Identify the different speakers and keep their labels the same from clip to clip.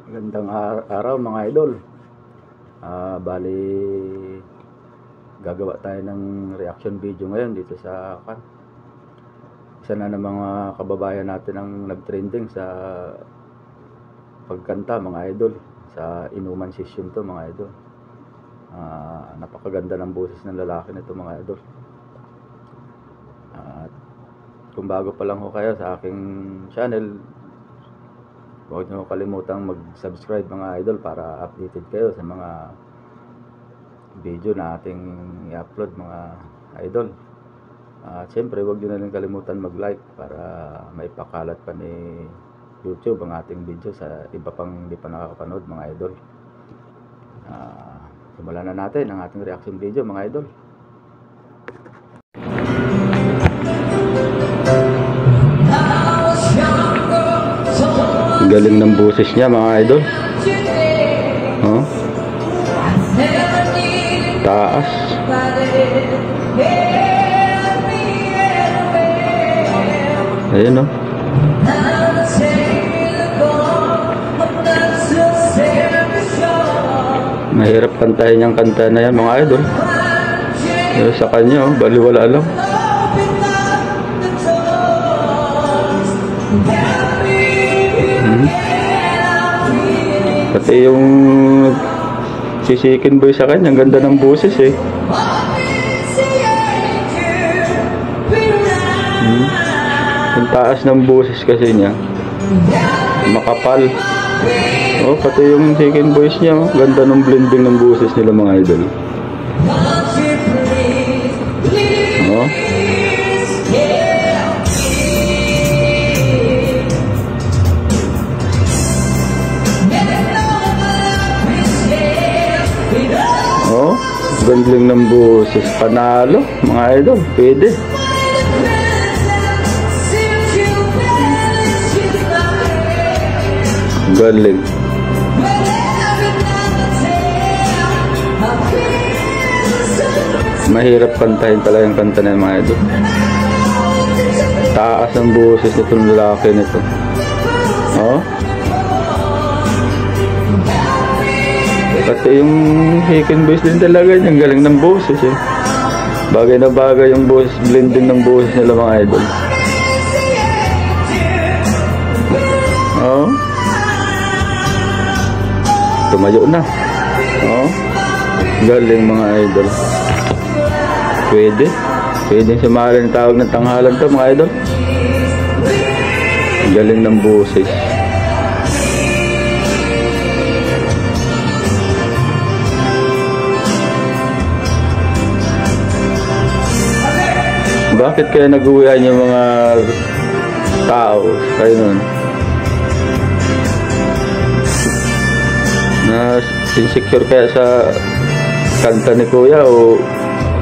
Speaker 1: Magandang araw mga idol. Bali gagawa tayo ng reaction video ngayon dito sa isa na ng mga kababayan natin ang nagtrending sa pagkanta mga idol. Sa inuman session to mga idol. Napakaganda ng boses ng lalaki nito mga idol. At kung bago pa lang ho kayo sa aking channel, huwag niyo kalimutang mag-subscribe mga idol para updated kayo sa mga video na ating i-upload mga idol. At syempre huwag niyo na rin kalimutan mag-like para maipakalat pa ni YouTube ang ating video sa iba pang hindi pa nakakapanood mga idol. Simulan na natin ang ating reaction video mga idol. Galing ng boses niya mga idol. Oh. Taas. Ayun oh. Mahirap kantahin yung kanta na yan mga idol. Sa kanya oh, baliwala lang. Pati yung sisikin boy sa kanya, ang ganda ng boses eh. Yung taas ng boses kasi niya, makapal. Oh, pati yung second voice niya, oh, ganda ng blending ng boses nila mga idol. Oh. Oh, gandling ng boses. Panalo, mga idol. Pwede. Galing. Mahirap kantahin pala yung kanta na yung mga idol. Taas ang boses nitong lalaki nito. Oh. Pati yung second voice din talaga niya, ang galing ng boses eh. Bagay na bagay yung boses, blending ng boses nila mga idol. Oh. Tumayo na. Oh. Galing mga idol. Pwede. Pwede sumahalin tawag ng tanghalan to mga idol. Galing ng boses. Bakit kaya nag-uwian yung mga tao kayo nun? Na insecure kaya sa kanta ni Kuya o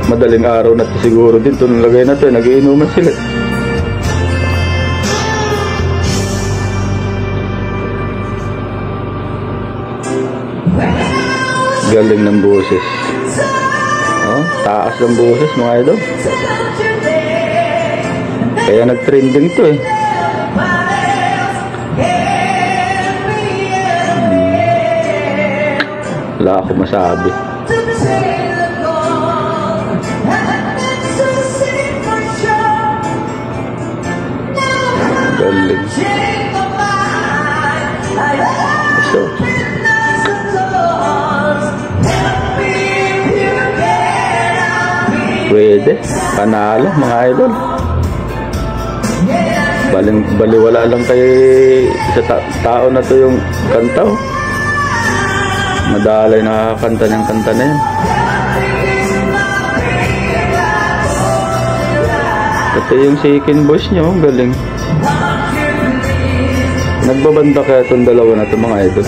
Speaker 1: madaling araw na siguro din ito nalagay na ito, nag-iinuman sila. Galing ng boses. Oh, taas ng boses mga idol. Kaya nag-trending to eh. Wala ako masabi. Galing. So, pwede. Panalo mga idol. Baliwala lang kay sa tao na to yung kanta oh. Madalay nakakanta ng kanta na yan. Ito yung second voice nyo, galing. Nagbabanda kaya itong dalawa na ito mga idol.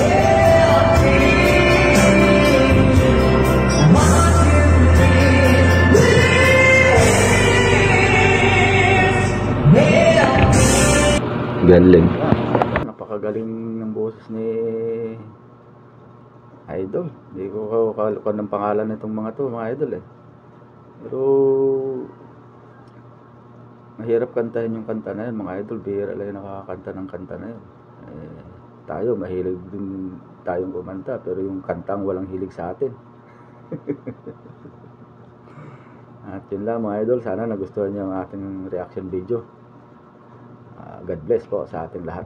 Speaker 1: Galing. Napakagaling ng boses ni idol. Hindi ko kalukan ng pangalan nitong mga to mga idol eh. Pero mahirap kantahin yung kanta na yun mga idol. Bihira lang yung nakakanta ng kanta na yun. Tayo, mahilig din tayong kumanta, pero yung kantang walang hilig sa atin. At yun lang mga idol, sana nagustuhan niyo ang ating reaction video. God bless po sa ating lahat.